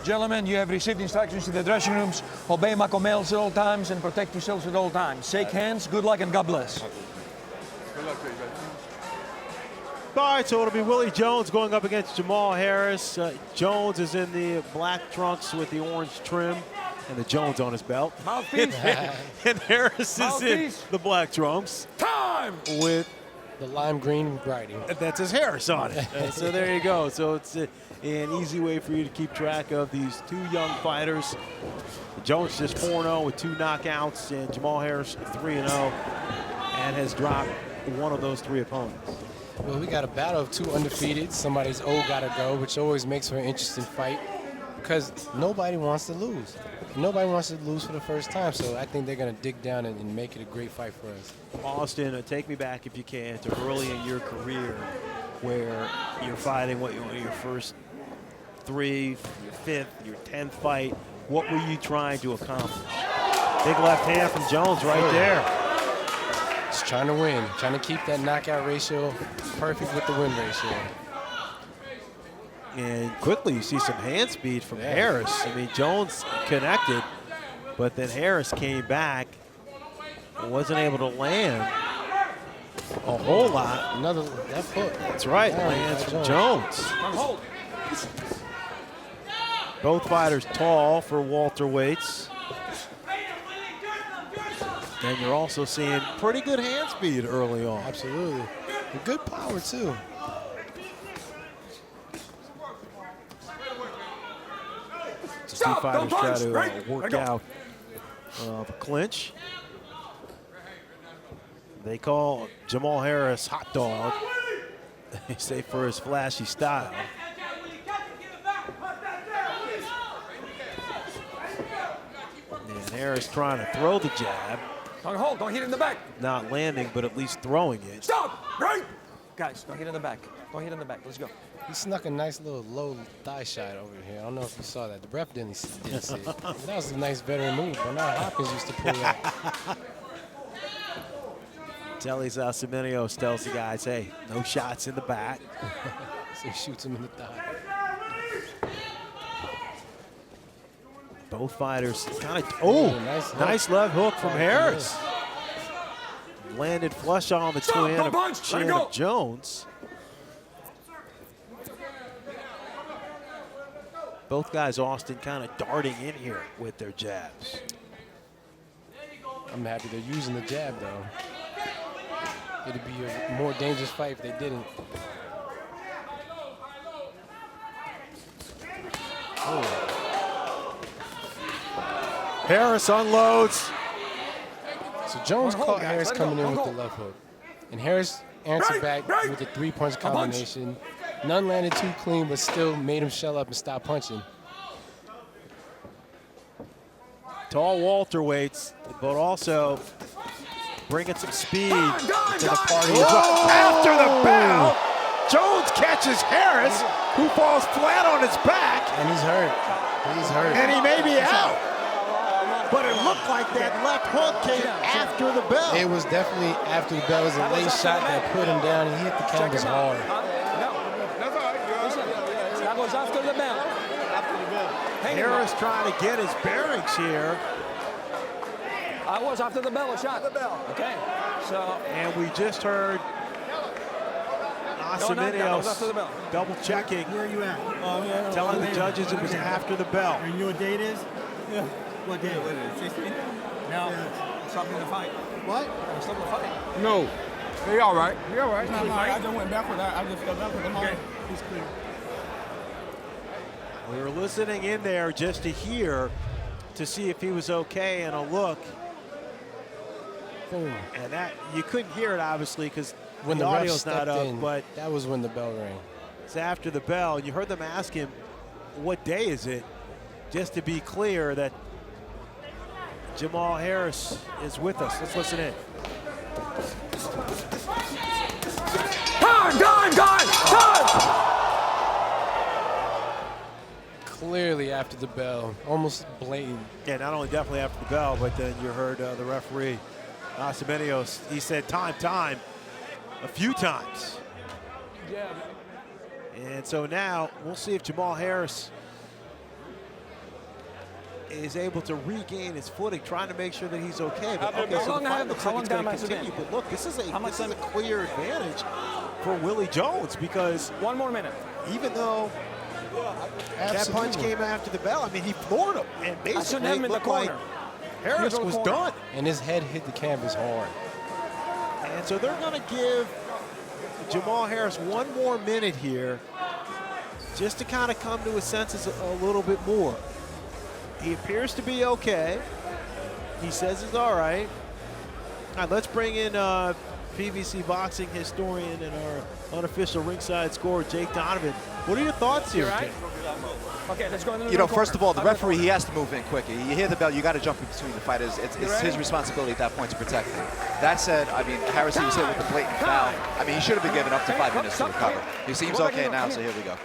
Gentlemen, you have received instructions in the dressing rooms. Obey my commands at all times and protect yourselves at all times. Shake hands, good luck, and God bless. Good luck to you, baby. All right, so it'll be Willie Jones going up against Jamal Harris. Jones is in the black trunks with the orange trim and the Jones on his belt. Mouthpiece. And Harris is in the black trunks. Time! With the lime green writing. That says Harris on it. So there you go. So it's an easy way for you to keep track of these two young fighters. Jones just 4-0 with 2 knockouts, and Jamal Harris 3-0 and has dropped one of those 3 opponents. Well, we got a battle of 2 undefeated. Somebody's gotta go, which always makes for an interesting fight because nobody wants to lose. Nobody wants to lose for the first time, so I think they're going to dig down and make it a great fight for us. Austin, take me back, if you can, to early in your career where you're fighting your first 3, your 5th, your 10th fight. What were you trying to accomplish? Big left hand from Jones right there. Just trying to win, trying to keep that knockout ratio perfect with the win ratio. And quickly you see some hand speed from Harris. I mean, Jones connected, but then Harris came back, wasn't able to land a whole lot. Another left hook. That's right, lands from Jones. Both fighters tall for welterweights. And you're also seeing pretty good hand speed early on. Absolutely. And good power, too. Two fighters try to work out a clinch. They call Jamal Harris hot dog. They say for his flashy style. And Harris trying to throw the jab. Don't hit in the back. Not landing, but at least throwing it. Stop! Right! Guys, don't hit in the back. Don't hit in the back. Let's go. He snuck a nice little low thigh shot over here. I don't know if you saw that. The ref didn't see it. That was a nice veteran move. Bernard Hopkins used to pull that. Telly Semenios tells the guys, hey, no shots in the back. So he shoots him in the thigh. Both fighters kind of, nice left hook from Harris. Landed flush on the chin of Jones. Both guys, Austin, kind of darting in here with their jabs. I'm happy they're using the jab, though. It'd be a more dangerous fight if they didn't. Harris unloads. So Jones caught Harris coming in with the left hook. And Harris answered back with a 3-punch combination. None landed too clean, but still made him shell up and stop punching. Tall welterweights, but also bringing some speed to the party as well. After the bell, Jones catches Harris, who falls flat on his back. And he's hurt. He's hurt. And he may be out. But it looked like that left hook came after the bell. It was definitely after the bell. It was a late shot that put him down. He hit the canvas hard. That was after the bell. Harris trying to get his bearings here. I was after the bell, a shot. Okay. So. And we just heard Semenios double checking. Where are you at? Telling the judges it was after the bell. And you know what day it is? Yeah. What day? What is it? 16? No. Stopping the fight. What? Stopping the fight. No. They all right. They all right. No, I just went backward. I just fell backward. Okay. He's clear. We were listening in there just to hear, to see if he was okay, and a look. Boom. And that, you couldn't hear it obviously because when the the ref audio's stepped not up, in, but that was when the bell rang. It's after the bell. You heard them ask him, what day is it? Just to be clear that Jamal Harris is with us. Let's listen in. Time! Clearly after the bell, almost blatant. Yeah, not only definitely after the bell, but then you heard the referee, Semenios, he said time, a few times. Yeah. And so now we'll see if Jamal Harris is able to regain his footing, trying to make sure that he's okay. But okay, How so long the I fight have- looks how like it's long going time to has it continue. been? But look, this is How much a time? clear advantage for Willie Jones, because 1 more minute. even though that punch Absolutely. came after the bell, I mean, he floored him, and I basically shouldn't have him in the looked like corner. Harris Neutral was corner. done. And his head hit the canvas hard. And so they're going to give Jamal Harris 1 more minute here, just to kind of come to his senses a little bit more. He appears to be okay. He says he's all right. All right, let's bring in PBC boxing historian and our unofficial ringside scorer, Jake Donovan. What are your thoughts here, right? Jake? Okay, let's go in the You know, corner. first of all, the Other referee, corner. he has to move in quickly. You hear the bell, you got to jump in between the fighters. It's ready? his responsibility at that point to protect him. That said, I mean, Harris, he was hit with a blatant foul. I mean, he should have been given up to 5 minutes to recover. He seems okay now, so here we go.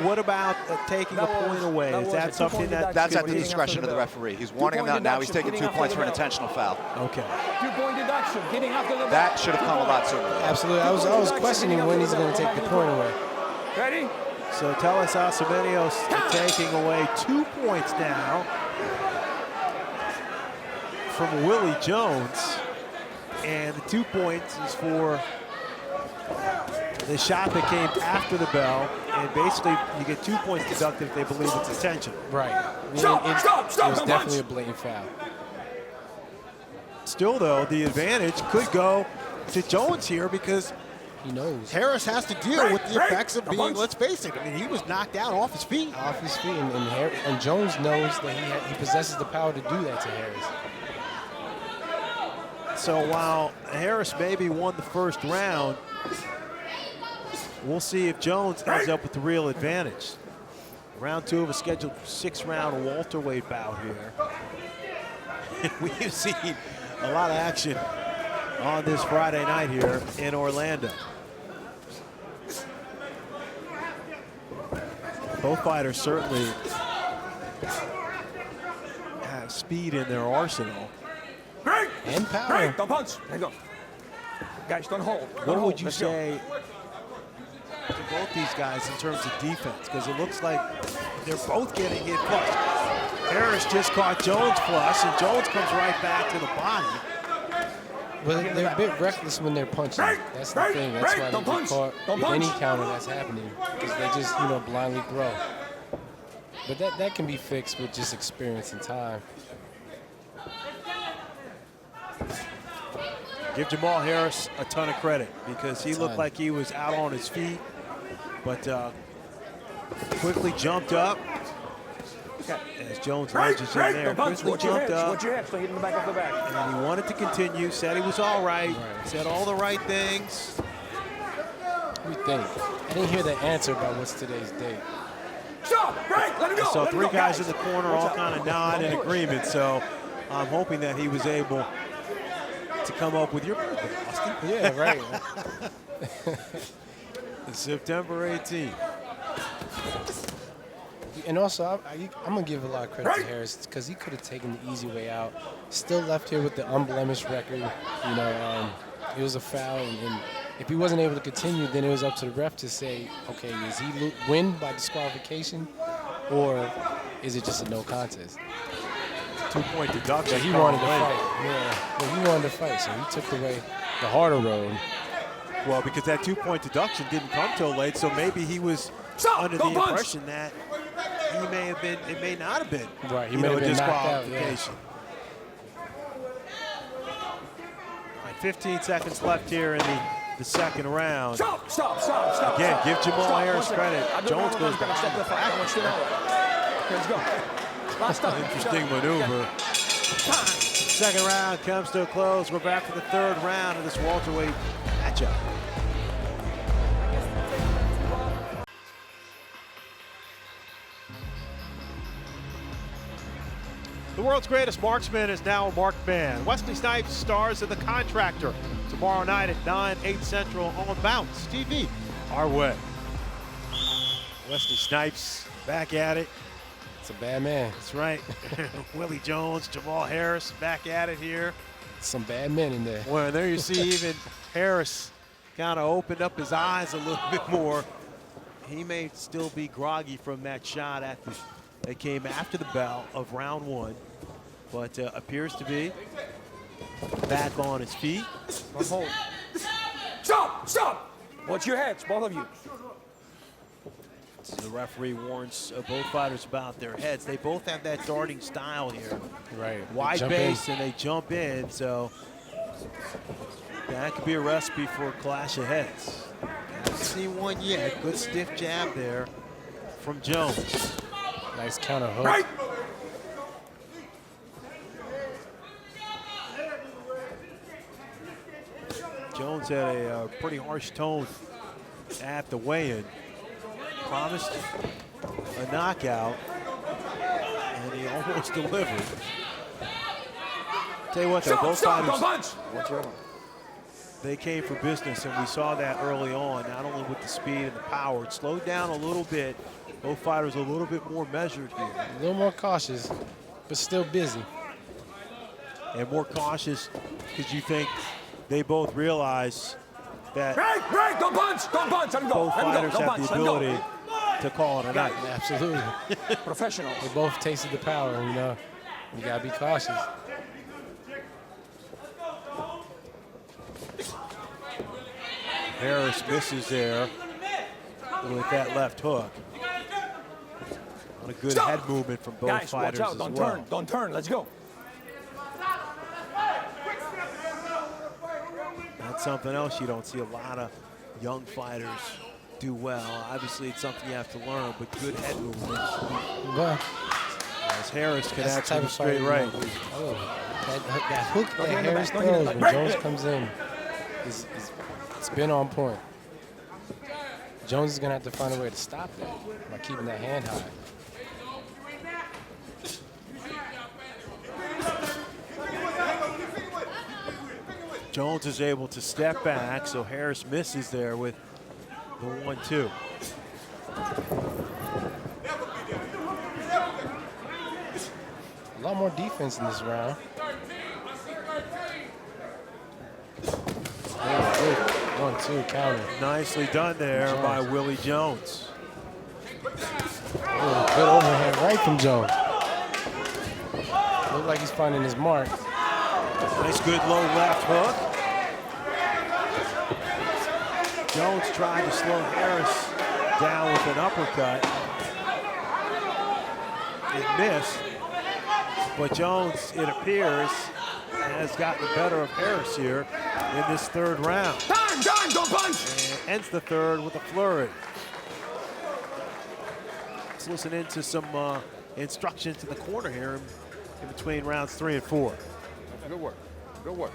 What about taking a point away? Is that a something two-point that That's at could the be- discretion of the referee. He's warning him Two-point now. Now he's deduction, taking getting 2 points after for an the bell. intentional foul. Okay. 2-point deduction, getting after the That should have come a lot sooner. Absolutely. I was questioning when he's going to take the point away. Ready? So Teles Asamenios taking away 2 points now from Willie Jones. And the 2 points is for the shot that came after the bell. And basically, you get 2 points deducted if they believe it's intentional. Right. I mean, Stop, it stop, stop, was don't definitely punch. a blatant foul. Still, though, the advantage could go to Jones here, because He knows. Harris has to deal with the Break, effects of break, being, punch. let's face it, I mean, he was knocked out off his feet. Off his feet, and Jones knows that he possesses the power to do that to Harris. So while Harris maybe won the first round, we'll see if Jones ends up with the real advantage. Round 2 of a scheduled 6-round welterweight bout here. We've seen a lot of action on this Friday night here in Orlando. Both fighters certainly have speed in their arsenal. Break! And power. Break! Don't punch! There you go. Guys, don't hold. Don't What hold. would you Let's go. say to both these guys in terms of defense? Because it looks like they're both getting hit flush. Harris just caught Jones flush, and Jones comes right back to the body. Well, they're a bit reckless when they're punching. That's the thing. That's why they Don't get punch. caught Don't with any punch. counter that's happening, because they just, blindly throw. But that can be fixed with just experience and time. Give Jamal Harris a ton of credit, because he looked like he was out on his feet, but quickly jumped up as Jones lunges in there. Don't punch. Quickly Watch your jumped hips. up, Watch your hips. Don't hit in the back of the back. and he wanted to continue, said he was all right, said all the right things. What do you think? I didn't hear the answer about what's today's date. Stop! Break! Let him go! So Let him 3 go, guys in the corner Watch all out. kind of nod in Don't push. agreement. So I'm hoping that he was able to come up with your birthday, Austin. Yeah, right. September 18th. And also, I'm going to give a lot of credit to Harris, because he could have taken the easy way out. Still left here with the unblemished record. It was a foul, and if he wasn't able to continue, then it was up to the ref to say, okay, does he win by disqualification, or is it just a no contest? 2-point deduction. But he wanted to fight. Yeah, but he wanted to fight, so he took the harder road. Well, because that 2-point deduction didn't come till late, so maybe he was Stop! under the Don't punch. impression that he may have been, it may not have been, Right, he you may know, have a been knocked out, disqualification. All right, 15 seconds left here in the second round. Stop! Stop! Stop! Stop! Again, stop. give Jamal Stop. Harris 1 second. credit. I do Jones know goes I'm gonna step behind the fight. I want you to know that. Let's go. Last time. Interesting maneuver. Second round comes to a close. We're back for the third round of this welterweight matchup. The world's greatest marksman is now a marked man. Wesley Snipes stars in The Contractor tomorrow night at 9, 8 Central on Bounce TV. Our way. Wesley Snipes back at it. It's a bad man. That's right. Willie Jones, Jamal Harris back at it here. Some bad men in there. Well, there you see even Harris kind of opened up his eyes a little bit more. He may still be groggy from that shot at that came after the bell of round 1, but appears to be back on his feet. Hold. Stop! Stop! Watch your heads, both of you. So the referee warns both fighters about their heads. They both have that darting style here. Right. Wide base, and they jump in, so that could be a recipe for a clash of heads. Haven't seen one yet. Good stiff jab there from Jones. Nice counter hook. Right! Jones had a pretty harsh tone at the weigh-in. Promised a knockout, and he almost delivered. Tell you what, though, both fighters, they came for business, and we saw that early on, not only with the speed and the power. It slowed down a little bit. Both fighters a little bit more measured here. A little more cautious, but still busy. And more cautious because you think they both realize that Break! Don't punch! Don't punch! Let him go! both Let him go! fighters Don't have punch! the Let him go! ability to call it a night. Absolutely. Professionals. They both tasted the power, you know. You gotta be cautious. Harris misses there with that left hook. Not a good head movement from both Guys, fighters watch out! as Don't well. turn! Don't turn! Let's go! That's something else you don't see a lot of young fighters do well. Obviously, it's something you have to learn, but good head movement. But As Harris can that's the actually type of straight fight, right. Oh, that hook that hit in the Harris back, don't hit in throws the when back. Jones comes in, it's been on point. Jones is gonna have to find a way to stop that by keeping that hand high. Jones is able to step back, so Harris misses there with the 1-2. A lot more defense in this round. Good 1-2 counter. Nicely done there by Willie Jones. Good overhand right from Jones. Looks like he's finding his mark. Nice good low left hook. Jones tried to slow Harris down with an uppercut. It missed, but Jones, it appears, has gotten the better of Harris here in this third round. Time! Don't punch! And ends the third with a flurry. Let's listen into some instructions in the corner here in between rounds 3 and 4. Good work. Good work.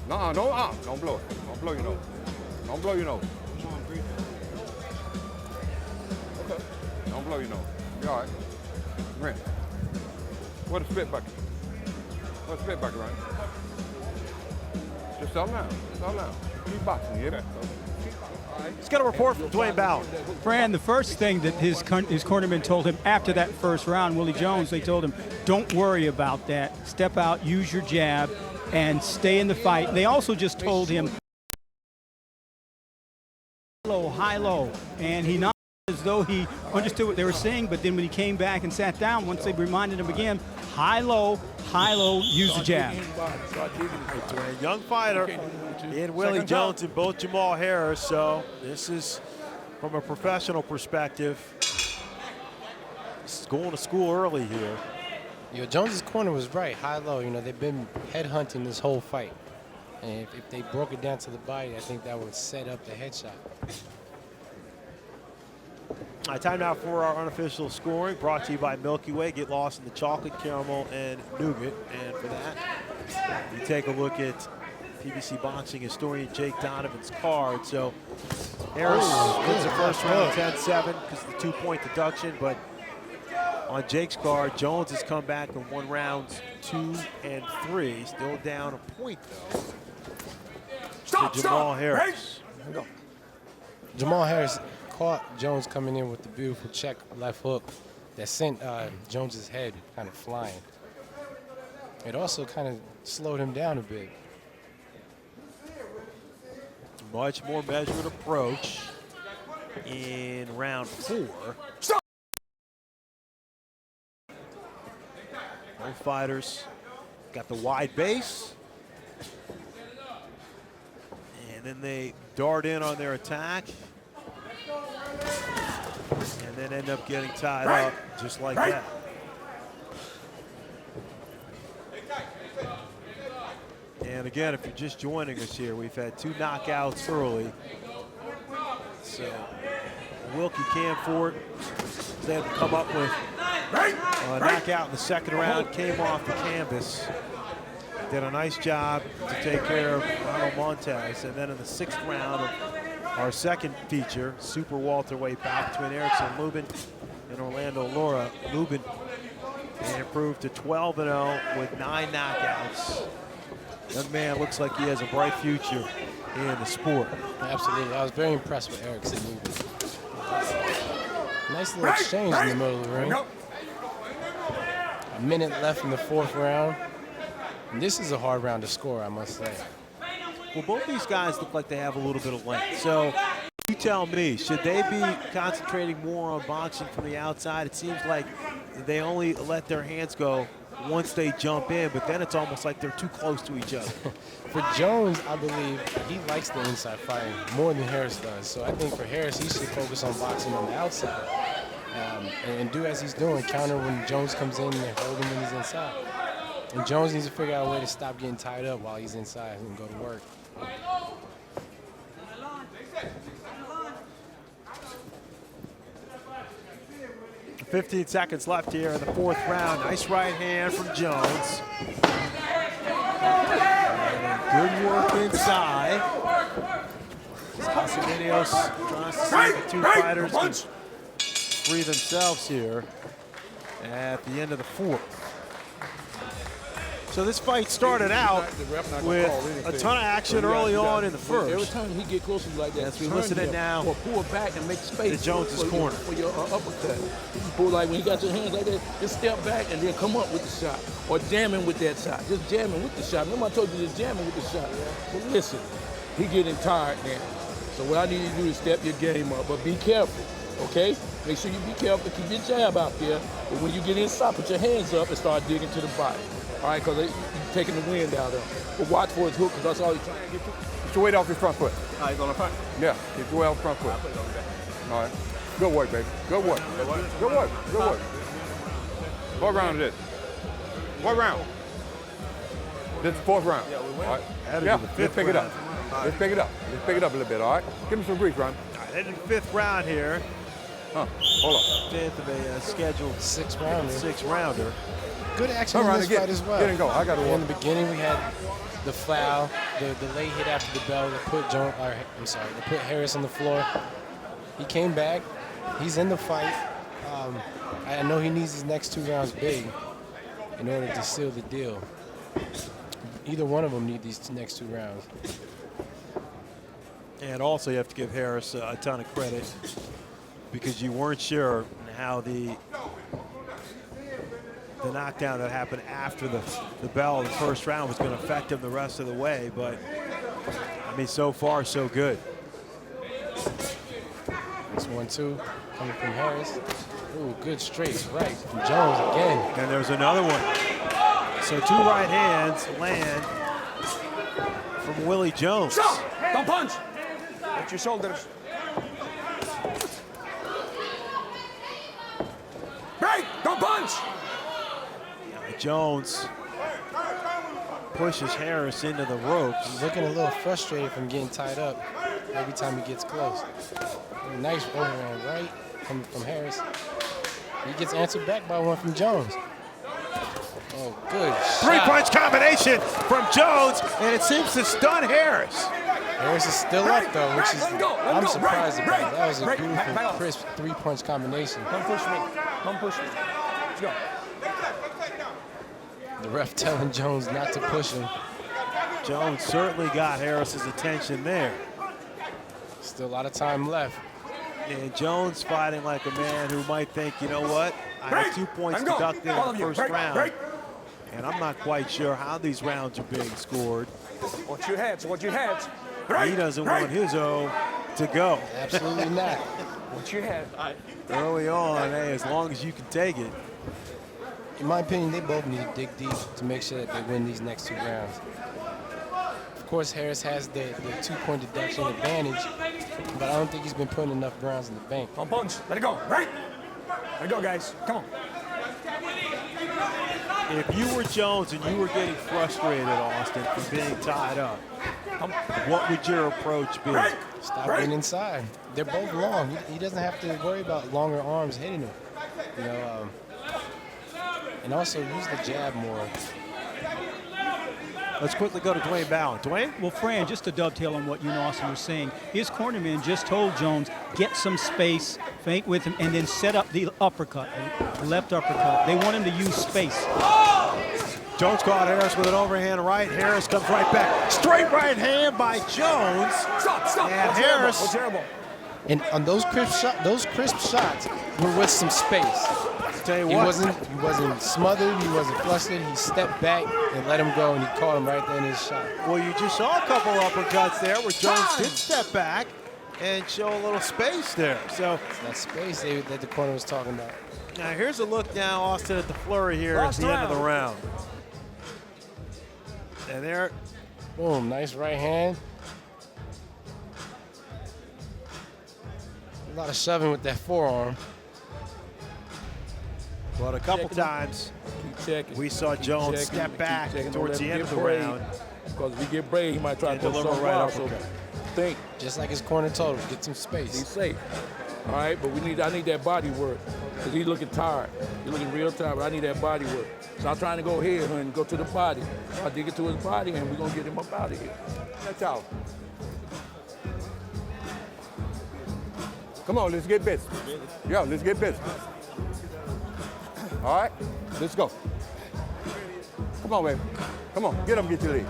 No, don't blow it. Don't blow your nose. Don't blow your nose. Okay. Don't blow your nose. You all right? Rinse. Where the spit bucket? Where's the spit bucket, right? Just settle down. Settle down. Keep boxing, you hear me? Let's get a report from Dwayne Bauer. Fran, the first thing that his cornerman told him after that first round, Willie Jones, they told him, don't worry about that. Step out, use your jab, and stay in the fight. They also just told him, low, high, low. And he nodded as though he understood what they were saying, but then when he came back and sat down, once they reminded him again, high, low, use the jab. A young fighter in Willie Jones and both Jamal Harris, so this is from a professional perspective. This is going to school early here. Yo, Jones's corner was right, high-low. You know, they've been headhunting this whole fight. And if they broke it down to the body, I think that would set up the headshot. All right, time now for our unofficial scoring, brought to you by Milky Way. Get lost in the chocolate, caramel, and nougat. And for that, you take a look at PBC boxing historian Jake Donovan's card. So Harris wins the first round 10-7 because of the 2-point deduction, but on Jake's card, Jones has come back and won rounds 2 and 3. Still down a point, though, to Jamal Harris. Jamal Harris caught Jones coming in with the beautiful check left hook that sent Jones's head kind of flying. It also kind of slowed him down a bit. Much more measured approach. in round 4. Both fighters got the wide base. And then they dart in on their attack. And then end up getting tied up just like that. And again, if you're just joining us here, we've had 2 knockouts early. So Wilkie Camfort was able to come up with a knockout in the second round, came off the canvas, did a nice job to take care of Ronald Montez. And then in the 6th round of our second feature, super welterweight bout between Erickson Lubin and Orlando Lara, Lubin improved to 12-0 with 9 knockouts. Young man looks like he has a bright future in the sport. Absolutely. I was very impressed with Erickson Lubin. Nice little exchange in the middle of the ring. A minute left in the 4th round. And this is a hard round to score, I must say. Well, both these guys look like they have a little bit of length. So you tell me, should they be concentrating more on boxing from the outside? It seems like they only let their hands go once they jump in, but then it's almost like they're too close to each other. For Jones, I believe he likes the inside fighting more than Harris does. So I think for Harris, he should focus on boxing on the outside and do as he's doing, counter when Jones comes in and hold him when he's inside. And Jones needs to figure out a way to stop getting tied up while he's inside and go to work. 15 seconds left here in the 4th round. Nice right hand from Jones. And good work inside. Casamanios tries to see the 2 fighters can free themselves here at the end of the 4th. So this fight started out with a ton of action early on in the 1st. Every time he get closer like that, as we listen in now, or pull back and make space to Jones's corner for your uppercut. You pull like when you got your hands like that, just step back and then come up with the shot, or jamming with that shot. Just jamming with the shot. Remember I told you just jamming with the shot. But listen, he getting tired now. So what I need you to do is step your game up, but be careful, okay? Make sure you be careful, keep your jab out there. But when you get inside, put your hands up and start digging to the body. All right, because you're taking the wind out of him. But watch for his hook, because that's all he's trying to get to. Get your weight off your front foot. He's on the front? Yeah, get your weight off the front foot. I'll put it on the back. All right. Good work, baby. Good work. Good work. Good work. Good work. What round is this? What round? This is the 4th round. Yeah, we win. All right. Yeah, let's pick it up. Let's pick it up. Let's pick it up a little bit, all right? Give me some grief, Ron. All right, into the 5th round here. Hold on. 5th of a scheduled 6-rounder. 6-rounder. Good action in this fight as well. Get and go. I got to In the beginning, we had the foul, the late hit after the bell that put that put Harris on the floor. He came back. He's in the fight. I know he needs his next 2 rounds big in order to seal the deal. Either one of them need these next 2 rounds. And also you have to give Harris a ton of credit because you weren't sure how the knockdown that happened after the bell of the 1st round was going to affect him the rest of the way, but I mean, so far so good. This 1-2 coming from Harris. Ooh, good straight right from Jones again. And there's another one. So 2 right hands land from Willie Jones. Stop! Don't punch! Let your shoulders. Break! Don't punch! Jones pushes Harris into the ropes. He's looking a little frustrated from getting tied up every time he gets close. Nice overhand right coming from Harris. He gets answered back by one from Jones. Oh, good shot. 3-punch combination from Jones, and it seems to stun Harris. Harris is still up, though, which is I'm surprised about. That was a beautiful, crisp 3-punch combination. Come push me. Come push me. Let's go. The ref telling Jones not to push him. Jones certainly got Harris's attention there. Still a lot of time left. And Jones fighting like a man who might think, you know what, I have 2 points deducted in the 1st round, and I'm not quite sure how these rounds are being scored. Watch your heads, watch your heads. He doesn't want his O to go. Absolutely not. What you have? Early on, hey, as long as you can take it. In my opinion, they both need to dig deep to make sure that they win these next 2 rounds. Of course, Harris has the 2-point deduction advantage, but I don't think he's been putting enough rounds in the bank. Don't punch. Let it go. Right. Let it go, guys. Come on. If you were Jones and you were getting frustrated, Austin, from being tied up, what would your approach be? Stop getting inside. They're both long. He doesn't have to worry about longer arms hitting him. You know, and also use the jab more. Let's quickly go to Dwayne Bowen. Dwayne? Well, Fran, just to dovetail on what you and Austin were saying, his cornerman just told Jones, get some space, feint with him, and then set up the uppercut, the left uppercut. They want him to use space. Jones caught Harris with an overhand right. Harris comes right back. Straight right hand by Jones. Stop. And What's Harris. What's terrible? And on those crisp shots were with some space. Tell you He what. wasn't smothered, he wasn't flustered. He stepped back and let him go, and he caught him right there in his shot. Well, you just saw a couple uppercuts there where Jones did step back and show a little space there. So It's that space that the corner was talking about. now here's a look now, Austin, at the flurry here Last at the end of the round. round. And there, Boom, nice right hand. A lot of shoving with that forearm. but a couple times Keep checking. we saw Keep Jones checking, step keep back checking. towards Don't the let end him of the get brave. round. Because if he get brave, he might try And to put deliver something right wild. So uppercut. think, Just like his corner told him, get some be space. safe. All right, but I need that body work. Because he's looking tired. He's looking real tired, but I need that body work. So I'm trying to go here and go to the body. So I dig it to his body, and we're going to get him up out of here. That's out. Come on, let's get busy. Yeah, let's get busy. All right, let's go. Come on, baby. Come on, get him, get your leg.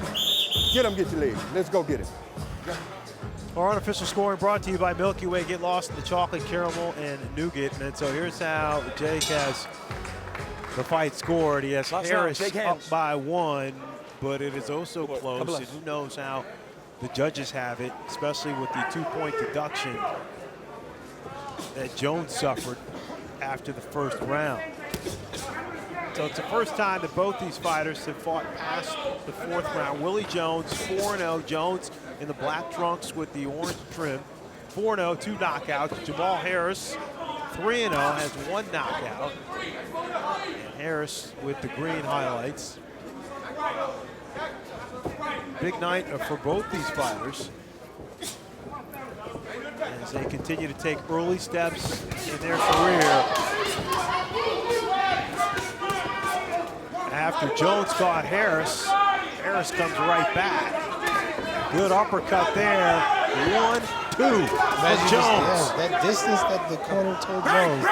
Get him, get your leg. Let's go get him. Our unofficial scoring brought to you by Milky Way. Get lost in the chocolate, caramel, and nougat. And so here's how Jake has the fight scored. He has Last Harris round, shake up hands. by 1, but it is also God close. bless. And who knows how the judges have it, especially with the 2-point deduction that Jones suffered after the first round. So it's the first time that both these fighters have fought past the 4th round. Willie Jones, 4-0. Jones in the black trunks with the orange trim. 4-0, 2 knockouts. Jamal Harris, 3-0, has 1 knockout. And Harris with the green highlights. Big night for both these fighters as they continue to take early steps in their career. After Jones caught Harris, Harris comes right back. Good uppercut there. 1-2 from Jones. That distance that the corner told Jones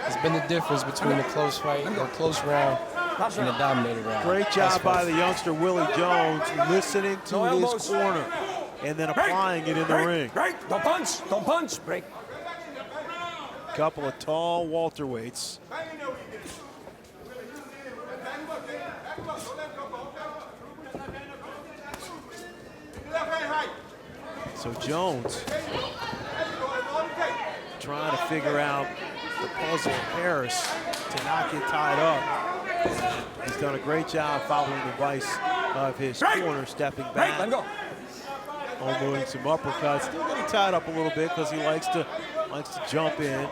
has been the difference between a close fight, a close round, and a dominated round. Great job by the youngster Willie Jones, listening to No his elbows. corner and then applying it in the ring. Break. Don't punch. Break. Couple of tall welterweights. So Jones trying to figure out the puzzle of Harris to not get tied up. He's done a great job following the advice of his corner, stepping Break. Let back, him go. unloading some uppercuts. Still getting tied up a little bit because he likes to jump in.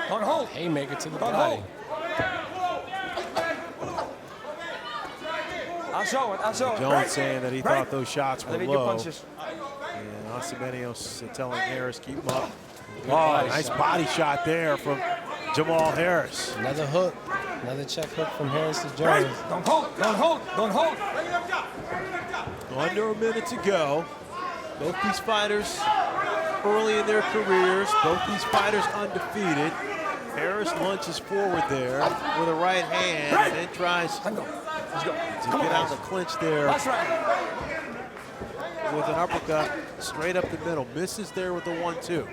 Don't hold. Haymaker to the Don't body. hold. I saw it. Jones Break. saying that he Break. thought those shots were Let me get low. punches. And Osimenios telling Harris, keep him up. Oh, body nice shot. body shot there from Jamal Harris. Another hook, another check hook from Harris to Break. Jones. Don't hold. Under a minute to go. Both these fighters early in their careers, both these fighters undefeated. Harris lunges forward there with a right hand and then tries to Let's go. get out of the clinch there Last round. with an uppercut straight up the middle. Misses there with the 1-2.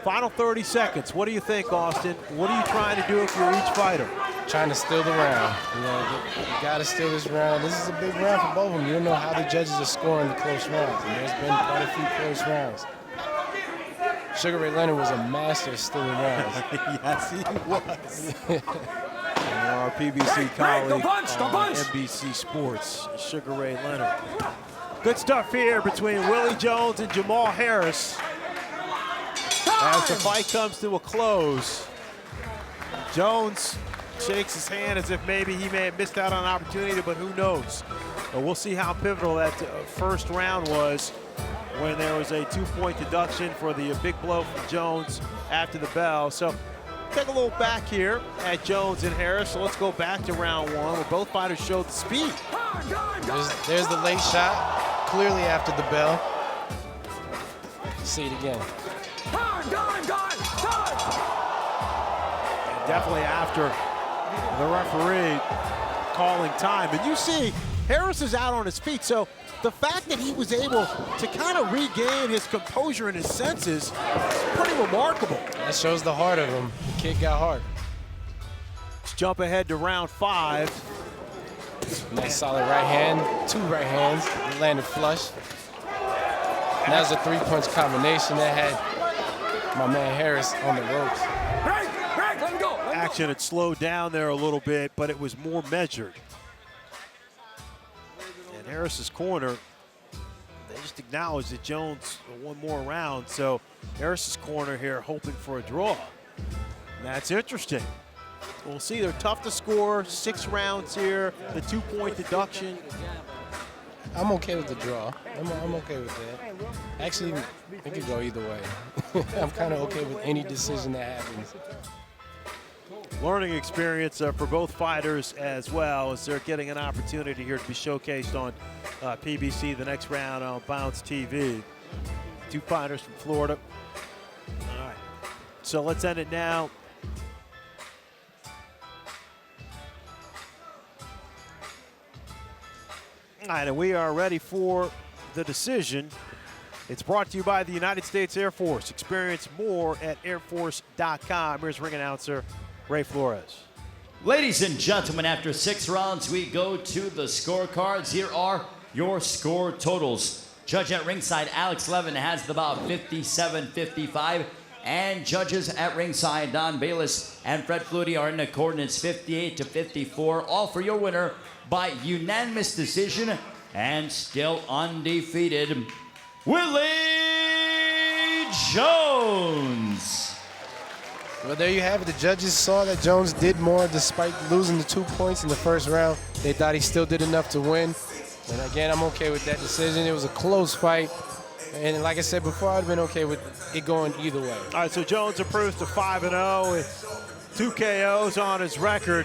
Final 30 seconds. What do you think, Austin? What are you trying to do if you're each fighter? trying to steal the round. You know, you got to steal this round. This is a big round for both of them. You don't know how the judges are scoring the close rounds. And there's been quite a few close rounds. Sugar Ray Leonard was a master of stealing rounds. Yes, he was. And our PBC colleague on NBC Sports, Sugar Ray Leonard. Good stuff here between Willie Jones and Jamal Harris. As the fight comes to a close, Jones shakes his hand as if maybe he may have missed out on an opportunity, but who knows? But we'll see how pivotal that first round was when there was a 2-point deduction for the big blow from Jones after the bell. So take a little back here at Jones and Harris. So let's go back to round one where both fighters showed the speed. There's the late shot, clearly after the bell. See it again. And definitely after the referee calling time. And you see Harris is out on his feet, so the fact that he was able to kind of regain his composure and his senses is pretty remarkable. That shows the heart of him. The kid got heart. Let's jump ahead to round 5. Nice solid right hand, 2 right hands, landed flush. And that was a 3-punch combination that had my man Harris on the ropes. Action had slowed down there a little bit, but it was more measured. And Harris's corner, they just acknowledged that Jones won more rounds, so Harris's corner here hoping for a draw. And that's interesting. We'll see, they're tough to score, 6 rounds here, the 2-point deduction. I'm okay with the draw. I'm okay with that. Actually, it could go either way. I'm kind of okay with any decision that happens. Learning experience for both fighters as well, as they're getting an opportunity here to be showcased on PBC the next round on Bounce TV. 2 fighters from Florida. All right, so let's end it now. All right, and we are ready for the decision. It's brought to you by the United States Air Force. Experience more at airforce.com. Here's ring announcer Ray Flores. Ladies and gentlemen, after 6 rounds, we go to the scorecards. Here are your score totals. Judge at ringside, Alex Levin, has the bout 57-55. And judges at ringside, Don Bayless and Fred Flutie, are in the coordinates 58-54. All for your winner by unanimous decision and still undefeated, Willie Jones. Well, there you have it. The judges saw that Jones did more despite losing the 2 points in the first round. They thought he still did enough to win. And again, I'm okay with that decision. It was a close fight. And like I said before, I'd have been okay with it going either way. All right, so Jones improves to 5-0 with 2 KOs on his record.